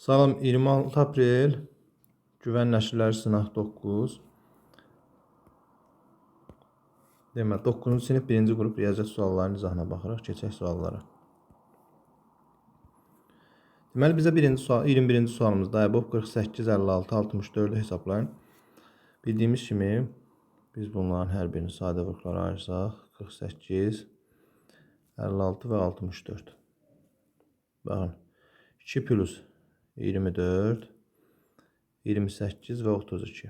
Salam, 26 aprel, Güvən Nəşrləri Sınaq 9. Demək, 9-cu sinif 1-ci qrup riyaziyyat suallarının izahına baxırıq. Keçək suallara. Deməli, bizə 21-ci sualımızda Əbov 48, 56, 64-ü hesablayın. Bildiyimiz kimi, biz bunların hər birini sadə vurqlara ayırsaq, 48, 56 və 64. Baxın, 2 plus 24, 28 və 32.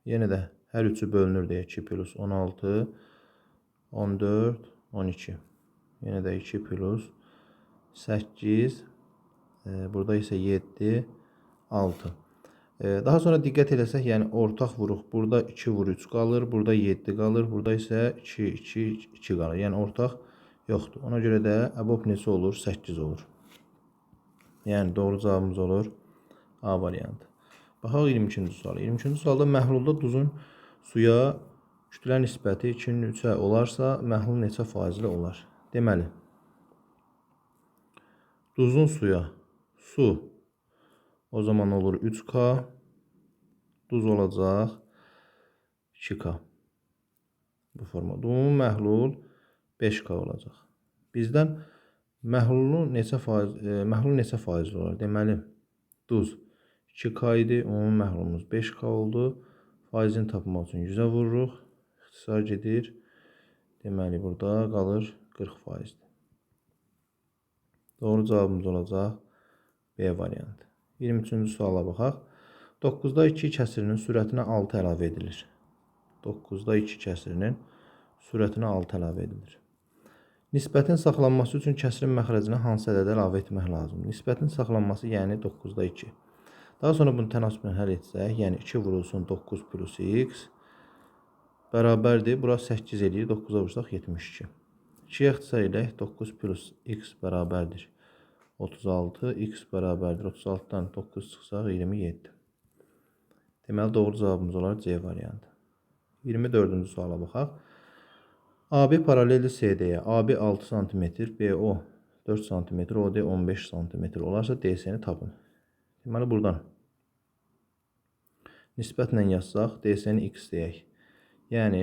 Yenə də hər üçü bölünür deyə 2 plus 16, 14, 12. Yenə də 2 plus 8, burada isə 7, 6. Daha sonra diqqət eləsək, yəni ortaq vuruq. Burada 2 vur 3 qalır, burada 7 qalır, burada isə 2, 2, 2 qalır. Yəni ortaq yoxdur. Ona görə də əbob neçə olur? 8 olur. Yəni doğru cavabımız olur A variantı. Baxaq 22-ci suala. 22-ci sualda məhlulda duzun suya kütlə nisbəti 2-nin 3-ə olarsa, məhlul neçə faizli olar? Deməli, duzun suya su o zaman olur 3K, duz olacaq 2K. Bu formada. Ümumi məhlul 5K olacaq. Bizdən məhlul neçə faizli olar? Deməli, duz 2K idi, ümumi məhlulumuz 5K oldu. Faizini tapmaq üçün 100-ə vururuq. İxtisar gedir. Deməli, burada qalır 40%. Doğru cavabımız olacaq B variantı. 23-cü suala baxaq. 9-da 2 kəsirinin sürətinə 6 əlavə edilir. 9-da 2 kəsirinin sürətinə 6 əlavə edilir. Nisbətin saxlanması üçün kəsirin məxrəcinə hansı ədədə əlavə etmək lazımdır? Nisbətin saxlanması, yəni 9-da 2. Daha sonra bunu tənasüblə həll etsək, yəni 2 vurulsun 9 plus x bərabərdir. Bura 8 eləyir, 9-a vursaq 72. 2-yə ixtisar edək, 9 plus x bərabərdir 36, x bərabərdir 36-dan 9 çıxsaq 27. Deməli, doğru cavabımız olar C variantı. 24-cü suala baxaq. AB paraleldir CD-yə. AB 6 cm, BO 4 cm, OD 15 cm olarsa DC-ni tapın. Deməli, buradan nisbətlə yazsaq, DC-ni x deyək. Yəni,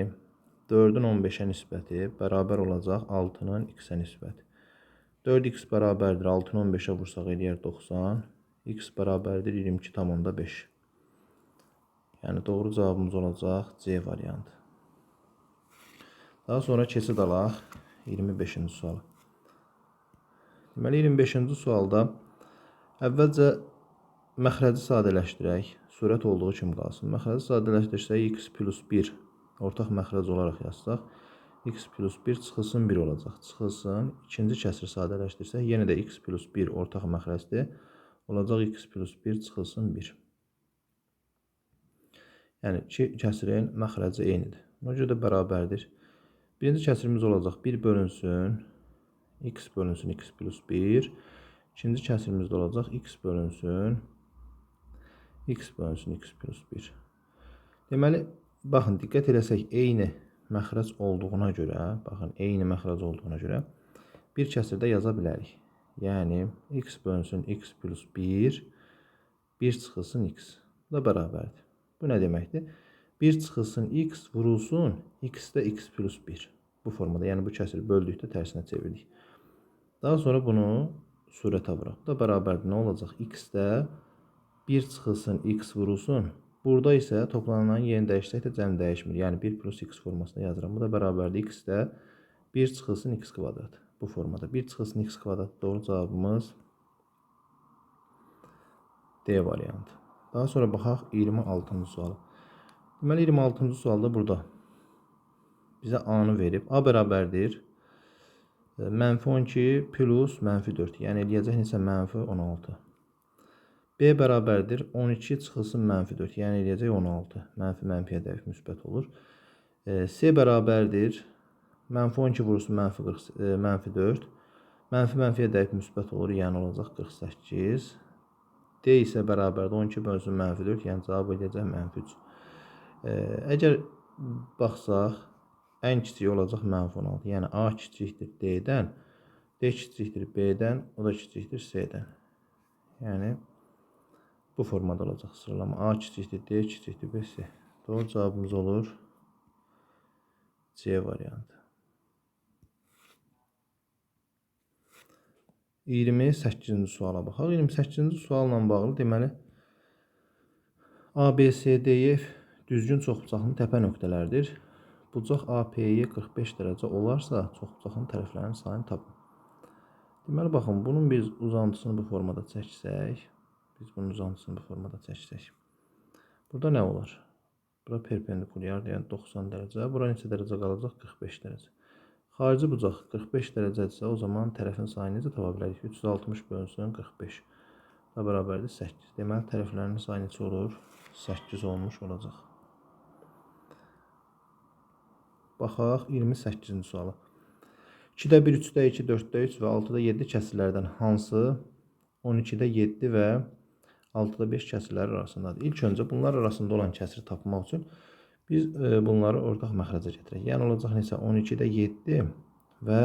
4-ün 15-ə nisbəti bərabər olacaq 6-nın x-ə nisbəti. 4x bərabərdir 6-nı 15-ə vursaq eləyər 90. X bərabərdir 22,5. Yəni, doğru cavabımız olacaq C variantı. Daha sonra keçid alaq 25-ci suala. Deməli, 25-ci sualda əvvəlcə məxrəci sadələşdirək. Surət olduğu kimi qalsın. Məxrəci sadələşdirsək, x plus 1 ortaq məxrəc olaraq yazsaq, x plus 1 çıxılsın 1 olacaq. Çıxılsın. İkinci kəsir sadələşdirsək, yenə də x plus 1 ortaq məxrəcdir. Olacaq x plus 1 çıxılsın 1. Yəni, iki kəsirin məxrəci eynidir. Ona görə də bərabərdir. Birinci kəsirimiz olacaq 1 bölünsün, x bölünsün x plus 1. İkinci kəsirimiz də olacaq x bölünsün, x bölünsün x plus 1. Deməli, baxın, diqqət eləsək, eyni məxrəc olduğuna görə, bir kəsirdə yaza bilərik. Yəni, x bölünsün x plus 1, 1 çıxılsın x. Bu da bərabərdir. Bu nə deməkdir? 1 çıxılsın x vurulsun, x də x plus 1. Bu formada, yəni bu kəsiri böldükdə tərsinə çevirdik. Daha sonra bunu surətə vuraq. Bu da bərabərdir. Nə olacaq? X də 1 çıxılsın x vurulsun. Burada isə toplananların yerini dəyişsək də cəm dəyişmir. Yəni 1 plus x formasında yazıram. Bu da bərabərdir. X də 1 çıxılsın x kvadrat. Bu formada. 1 çıxılsın x kvadrat. Doğru cavabımız D variantı. Daha sonra baxaq 26-cı suala. Deməli, 26-cı sualda burada bizə A-nı verib. A bərabərdir mənfi 12 plus mənfi 4. Yəni, eləyəcək neçə? Mənfi 16. B bərabərdir 12 çıxılsın mənfi 4. Yəni, eləyəcək 16. Mənfi mənfiyə dəqiq müsbət olur. C bərabərdir mənfi 12 vurulsun mənfi 4. Mənfi mənfiyə dəqiq müsbət olur. Yəni, olacaq 48. D isə bərabərdir 12 bölünsün mənfi 4. Yəni, cavab eləyəcək mənfi 3. Əgər baxsaq, ən kiçik olacaq mənfi 16. Yəni, A kiçikdir D-dən, D kiçikdir B-dən, o da kiçikdir C-dən. Yəni, Bu formada olacaq sıralama. A kiçikdir, D kiçikdir, B, C. Doğru cavabımız olur C variantı. 28-ci suala baxaq. 28-ci sualla bağlı deməli A, B, C, D, E, F düzgün çoxbucaqlı təpə nöqtələrdir. Bucaq AP'ye 45 dərəcə olarsa, çoxbucaqlı tərəflərin sayını tapın. Deməli, baxın, bunun biz uzantısını bu formada çəksək, burada nə olar? Bura perpendikulyardır, yəni 90 dərəcə. Bura neçə dərəcə qalacaq? 45 dərəcə. Xarici bucaq 45 dərəcədirsə, o zaman tərəfin sayını necə tapa bilərik? 360 bölünsün 45 və bərabərdir 8. Deməli, tərəflərin sayı neçə olur? 8 olmuş olacaq. Baxaq 28-ci suala. 2-də 1, 3-də 2, 4-də 3 və 6-da 7 kəsirlərdən hansı 12-də 7 və 6-da 5 kəsirləri arasındadır? İlk öncə bunlar arasında olan kəsiri tapmaq üçün biz bunları ortaq məxrəcə gətirək. Yəni olacaq neçə? 12-də 7 və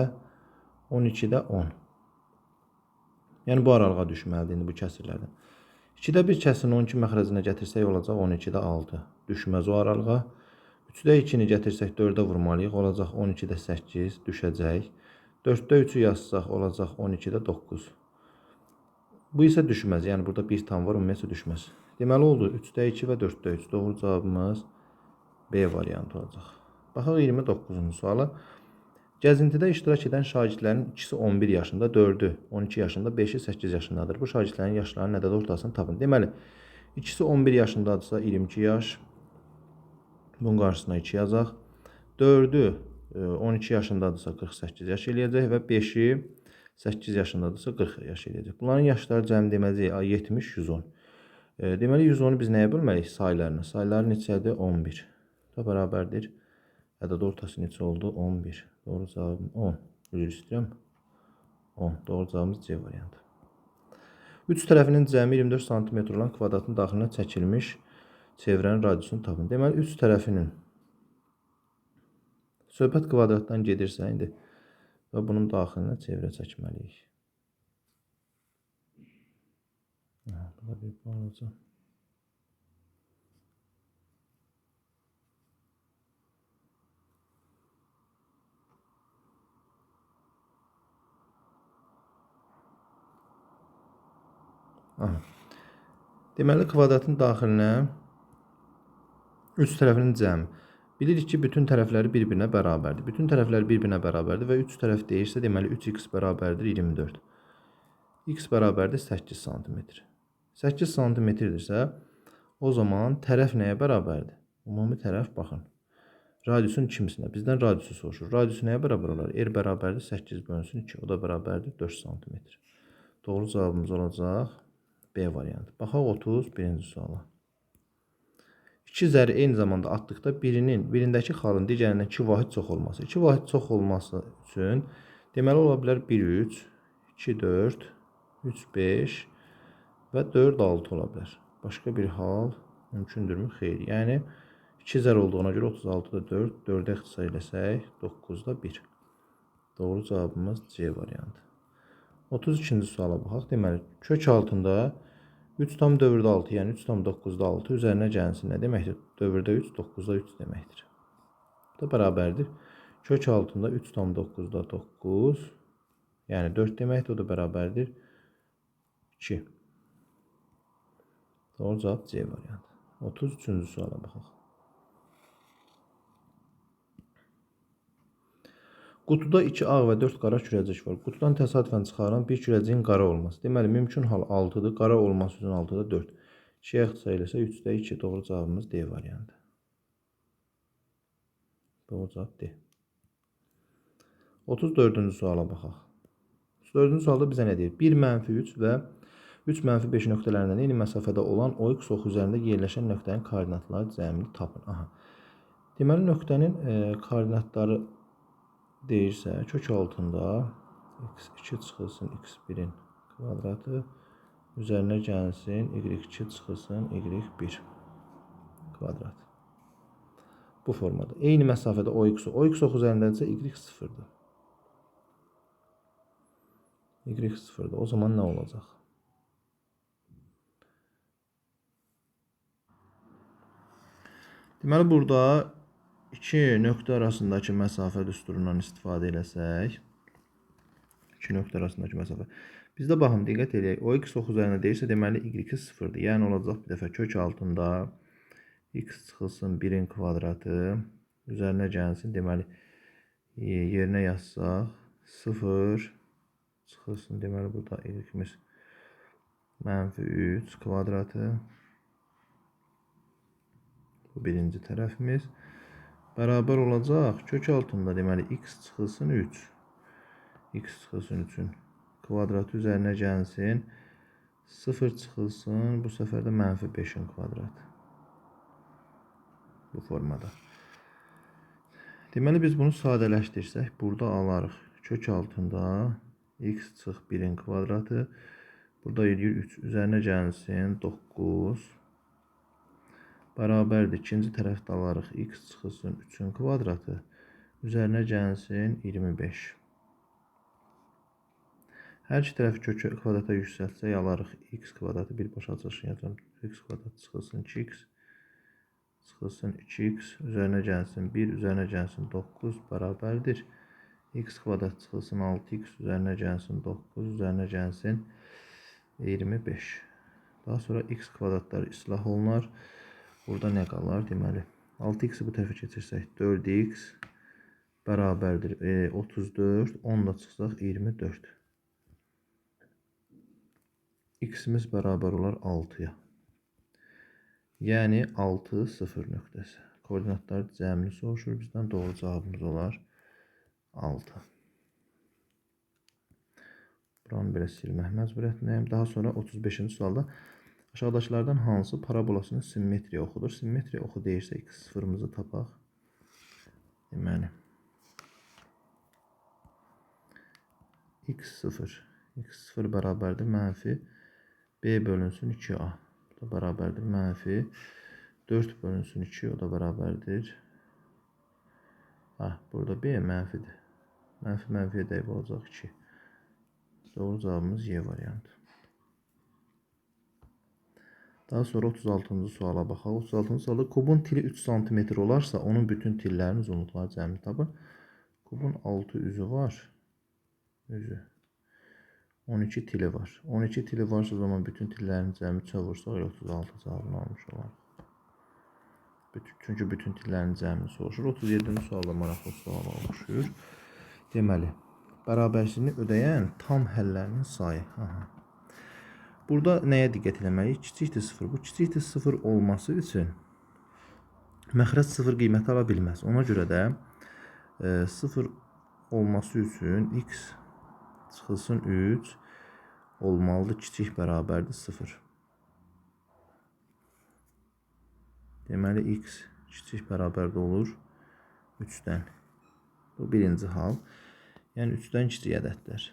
12-də 10. Yəni bu aralığa düşməlidir indi bu kəsirlərdən. 2-də 1 kəsirini 12 məxrəcinə gətirsək olacaq 12-də 6. Düşməz o aralığa. 3-də 2-ni gətirsək 4-ə vurmalıyıq. Olacaq 12-də 8 düşəcək. 4-də 3-ü yazsaq olacaq 12-də 9. Bu isə düşməz. Yəni burada bir tam var, ümumiyyətlə düşməz. Deməli oldu 3-də 2 və 4-də 3. Doğru cavabımız B variantı olacaq. Baxaq 29-cu suala. Gəzintidə iştirak edən şagirdlərin ikisi 11 yaşında, 4-ü 12 yaşında, 5-i 8 yaşındadır. Bu şagirdlərin yaşlarının ədəd ortasını tapın. Deməli, ikisi 11 yaşındadırsa 22 yaş. Bunun qarşısına 2 yazaq. 4-ü 12 yaşındadırsa 48 yaş eləyəcək və 5-i 8 yaşındadırsa 40 yaş eləyəcək. Bunların yaşları cəmi deməcək 70, 110. Deməli, 110-u biz nəyə bölməliyik? Saylarına. Sayları neçədir? 11. Da bərabərdir. Ədəd ortası neçə oldu? 11. Doğru cavabım 10. Üzr istəyirəm. 10. Doğru cavabımız C variantı. 3 tərəfinin cəmi 24 cm olan kvadratın daxilinə çəkilmiş çevrənin radiusunu tapın. Deməli, 3 tərəfinin söhbət kvadratdan gedirsə indi və bunun daxilinə çevrə çəkməliyik. Burada bir balaca. Deməli, kvadratın daxilinə 3 tərəfinin cəmi. Bilirik ki, bütün tərəfləri bir-birinə bərabərdir. Bütün tərəflər bir-birinə bərabərdir və 3 tərəf deyirsə, deməli 3x bərabərdir 24. X bərabərdir 8 cm. 8 cm-dirsə, o zaman tərəf nəyə bərabərdir? Ümumi tərəf, baxın. Radiusun ikimisinə. Bizdən radiusu soruşur. Radiusu nəyə bərabər olar? R bərabərdir 8 bölünsün 2. O da bərabərdir 4 cm. Doğru cavabımız olacaq B variantı. Baxaq 31-ci suala. 2 zəri eyni zamanda atdıqda birindəki xalın digərindən 2 vahid çox olması. 2 vahid çox olması üçün deməli ola bilər 1, 3, 2, 4, 3, 5 və 4, 6 ola bilər. Başqa bir hal mümkündürmü? Xeyr. Yəni 2 zər olduğuna görə 36-da 4, 4-ə ixtisar eləsək 9-da 1. Doğru cavabımız C variantı. 32-ci suala baxaq. Deməli, kök altında 3 tam dövrdə 6, yəni 3 tam 9-da 6 üzərinə gəlsin nə deməkdir? Dövrdə 3, 9-da 3 deməkdir. Bu da bərabərdir. Kök altında 3 tam 9-da 9, yəni 4 deməkdir. O da bərabərdir 2. Doğru cavab C variantı. 33-cü suala baxaq. Qutuda 2 ağ və 4 qara kürəcik var. Qutudan təsadüfən çıxaran bir kürəciyin qara olması. Deməli, mümkün hal 6-dır. Qara olması üçün 6-da 4. 2-yə ixtisar eləsə 3-də 2. Doğru cavabımız D variantı. Doğru cavab D. 34-cü suala baxaq. 34-cü sualda bizə nə deyir? 1, -3 və 3, -5 nöqtələrindən eyni məsafədə olan OX oxu üzərində yerləşən nöqtənin koordinatları cəmini tapın. Deməli, nöqtənin koordinatları deyirsə, kök altında x2 çıxılsın x1-in kvadratı, üzərinə gəlsin y2 çıxılsın y1 kvadrat. Bu formada. Eyni məsafədə OX oxu üzərindədirsə y 0-dır. Y 0-dır. O zaman nə olacaq? Deməli, burada iki nöqtə arasındakı məsafə düsturundan istifadə eləsək, iki nöqtə arasındakı məsafə. Bizdə baxın, diqqət edək. O x ox üzərində deyirsə, deməli y sıfırdır. Yəni olacaq bir dəfə kök altında x çıxılsın 1-in kvadratı üzərinə gəlsin. Deməli, yerinə yazsaq 0 çıxılsın. Deməli, burada y-imiz -3 kvadratı. Bu birinci tərəfimiz. Bərabər olacaq. Kök altında deməli x çıxılsın 3. X çıxılsın 3-ün kvadratı üzərinə gəlsin. 0 çıxılsın. Bu səfər də -5-in kvadratı. Bu formada. Deməli biz bunu sadələşdirsək, burada alarıq. Kök altında x çıx 1-in kvadratı. Burada edir 3. Üzərinə gəlsin 9. Bərabərdir. İkinci tərəfdə alarıq. X çıxılsın 3-ün kvadratı. Üzərinə gəlsin 25. Hər iki tərəfi kökü kvadrata yüksəltsək alarıq. X kvadratı birbaşa açılışını yazıram. X kvadratı çıxılsın 2x. Çıxılsın 2x. Üzərinə gəlsin 1. Üzərinə gəlsin 9. Bərabərdir. X kvadrat çıxılsın 6x. Üzərinə gəlsin 9. Üzərinə gəlsin 25. Daha sonra x kvadratları islah olunar. Burada nə qalar? Deməli, 6x-i bu tərəfə keçirsək 4x bərabərdir 34. 10 da çıxsaq 24. X-imiz bərabər olar 6-ya. Yəni 6, 0 nöqtəsi. Koordinatları cəmini soruşur. Bizdən doğru cavabımız olar 6. Buranı belə silmək məcburiyyətindəyim. Daha sonra 35-ci sualda aşağıdakılardan hansı parabolasının simmetriya oxudur? Simmetriya oxu deyirsə x0-mızı tapaq. Deməli, x0. x0 bərabərdir mənfi b bölünsün 2a. Bu da bərabərdir mənfi 4 bölünsün 2. O da bərabərdir. Burada b mənfidir. Mənfi mənfiyə dəyib olacaq 2. Doğru cavabımız Y variantı. Daha sonra 36-cı suala baxaq. 36-cı sualda kubun tili 3 cm olarsa, onun bütün tillərin uzunluqları cəmini tapın. Kubun 6 üzü var. Üzü. 12 tili var. 12 tili varsa o zaman bütün tillərin cəmi çavursaq 36 cavabını almış olarıq. Çünki bütün tillərin cəmini soruşur. 37-ci sualda maraqlı sual olmuşdur. Deməli, bərabərsizliyi ödəyən tam həllərinin sayı. Burada nəyə diqqət eləməliyik? Kiçikdir 0. Bu kiçikdir 0 olması üçün məxrəc 0 qiyməti ala bilməz. Ona görə də 0 olması üçün x çıxılsın 3 olmalıdır. Kiçik bərabərdir 0. Deməli x kiçik bərabərdə olur 3-dən. Bu birinci hal. Yəni 3-dən kiçik ədədlər.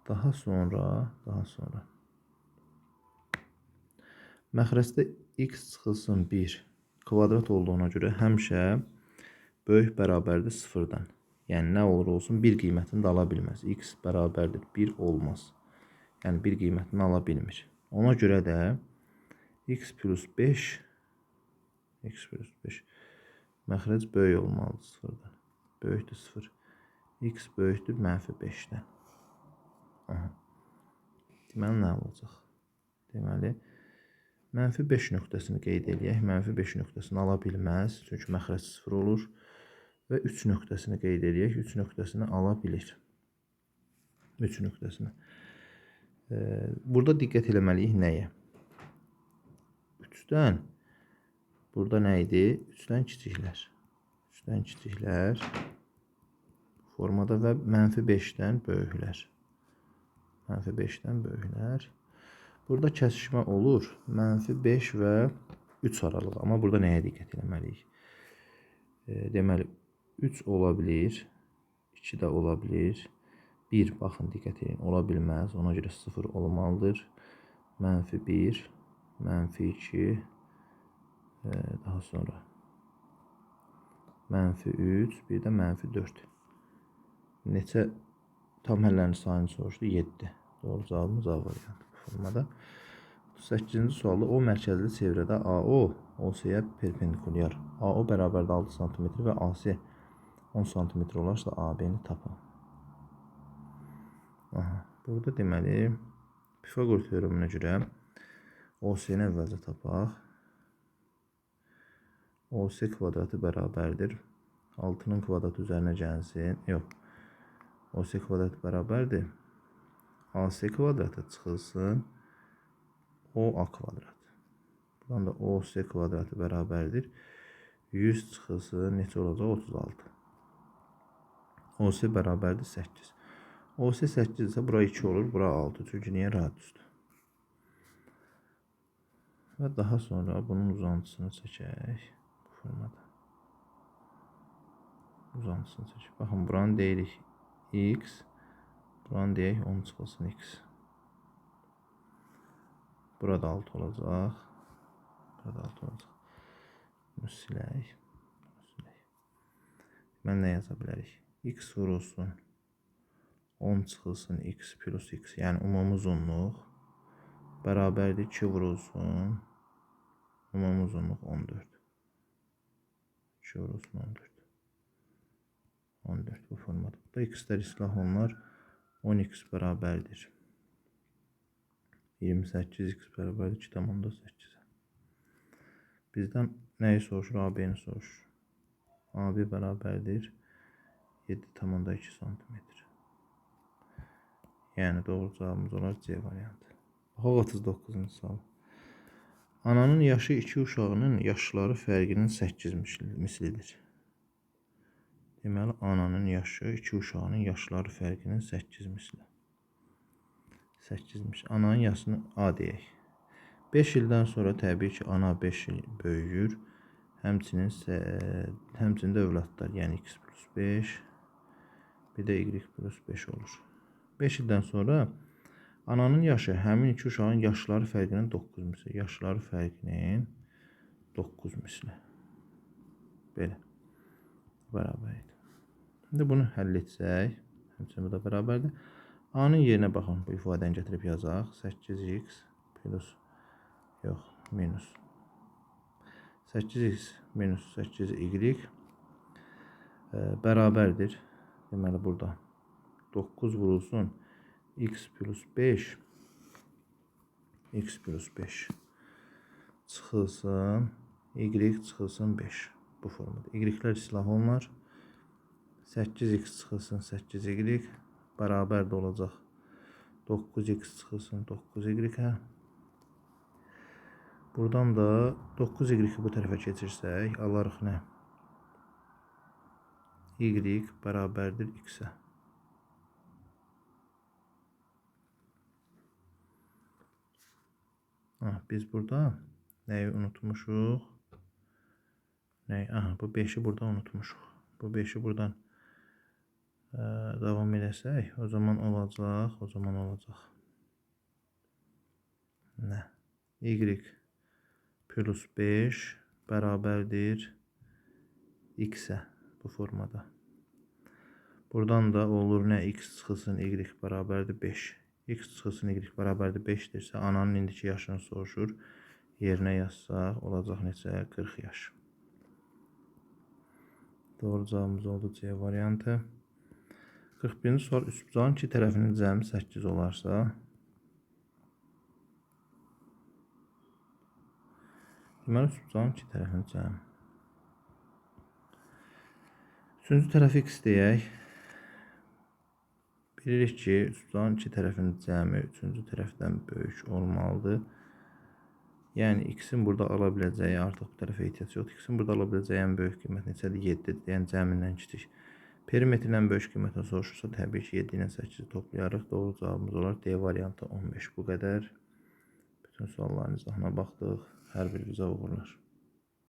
Daha sonra məxrəcdə x çıxılsın 1 kvadrat olduğuna görə həmişə böyük bərabərdir 0-dan. Yəni nə olur olsun 1 qiymətini də ala bilməz. X bərabərdir 1 olmaz. Yəni 1 qiymətini ala bilmir. Ona görə də x plus 5 məxrəc böyük olmalıdır 0-dan. Böyükdür 0. X böyükdür mənfi 5-dən. Deməli, nə olacaq? Deməli, mənfi 5 nöqtəsini qeyd eləyək. Mənfi 5 nöqtəsini ala bilməz. Çünki məxrəc 0 olur. Və 3 nöqtəsini qeyd eləyək. 3 nöqtəsini ala bilir. 3 nöqtəsini. Burada diqqət eləməliyik nəyə? 3-dən. Burada nə idi? 3-dən kiçiklər. 3-dən kiçiklər. Formada və mənfi 5-dən böyüklər. Mənfi 5-dən böyüklər. Burada kəsişmə olur. Mənfi 5 və 3 aralığı. Amma burada nəyə diqqət eləməliyik? Deməli, 3 ola bilir. 2 də ola bilir. 1, baxın, diqqət edin, ola bilməz. Ona görə 0 olmalıdır. Mənfi 1, mənfi 2, daha sonra mənfi 3, bir də mənfi 4. Neçə tam həllərin sayını soruşdu? 7. Doğru cavabımız A variantı bu formada. 8-ci sualda O mərkəzli çevrədə AO OC-yə perpendikulyar. AO bərabərdir 6 sm və AC 10 sm olarsa AB-ni tapın. Burada deməli Pifaqor teoreminə görə OC-ni əvvəlcə tapaq. OC kvadratı bərabərdir 6-nın kvadratı üzərinə gəlsin. Yox. OC kvadratı bərabərdir AC kvadratı çıxılsın OA kvadrat. Buradan da OC kvadratı bərabərdir 100 çıxılsın neçə olacaq? 36. OC bərabərdir 8. OC 8 isə bura 2 olur, bura 6. Çünki niyə? Radiusdur. Və daha sonra bunun uzantısını çəkək. Bu formada. Uzantısını çəkək. Baxın, buranı deyirik X. Buranı deyək 10 çıxılsın X. Burada 6 olacaq. Burada 6 olacaq. Bunu silək. Mən nə yaza bilərik? X vurulsun 10 çıxılsın X plus X. Yəni ümumi uzunluq bərabərdir 2 vurulsun ümumi uzunluq 14. 2 vurulsun 14. 14 bu formada. Burada X-lər islah olunar. 10x bərabərdir 28, X bərabərdir 2,8. Bizdən nəyi soruşur? AB-ni soruşur. AB bərabərdir 7,2 cm. Yəni doğru cavabımız olar C variantı. Baxaq 39-cu sual. Ananın yaşı 2 uşağının yaşları fərqinin 8 mislidir. Deməli, ananın yaşı 2 uşağının yaşları fərqinin 8 misli. 8'miş. Ananın yaşını A deyək. 5 ildən sonra təbii ki, ana 5 il böyüyür. Həmçinin də övladlar, yəni X plus 5, bir də Y plus 5 olur. 5 ildən sonra ananın yaşı həmin iki uşağın yaşları fərqinin 9 misli. Yaşları fərqinin 9 misli. Belə. Bərabərdir. İndi bunu həll etsək, həmçinin bu da bərabərdir. A-nın yerinə baxın, bu ifadəni gətirib yazaq. 8x plus, yox, minus. 8x minus 8y bərabərdir. Deməli, burada 9 vurulsun x plus 5 çıxılsın y çıxılsın 5. Bu formada. Y-lər islah olunar. 8x çıxılsın 8y bərabər də olacaq 9x çıxılsın 9y. Buradan da 9y bu tərəfə keçirsək, alarıq nə? Y bərabərdir x-ə. Biz burada nəyi unutmuşuq? Bu 5'i burada unutmuşuq. Bu 5'i buradan davam edəsək, o zaman olacaq. Nə? Y plus 5 bərabərdir x-ə bu formada. Buradan da olur nə? X çıxılsın y bərabərdir 5. X çıxılsın y bərabərdir 5-dirsə, ananın indiki yaşını soruşur. Yerinə yazsaq, olacaq neçə? 40 yaş. Doğru cavabımız oldu C variantı. 41-ci sual, üçbucağın iki tərəfinin cəmi 8 olarsa, deməli, üçbucağın iki tərəfinin cəmi. Üçüncü tərəf x deyək. Bilirik ki, üçbucağın iki tərəfinin cəmi üçüncü tərəfdən böyük olmalıdır. Yəni, x-in burada ala biləcəyi, artıq bu tərəfə ehtiyac yoxdur. X-in burada ala biləcəyi ən böyük qiymət neçədir? 7-dir. Yəni, cəmindən kiçik. Perimetrdən böyük qiymətini soruşursa, təbii ki, 7 ilə 8-i toplayarıq. Doğru cavabımız olar D variantı 15. Bu qədər. Bütün sualların izahına baxdıq. Hər bir bizə uğurlar.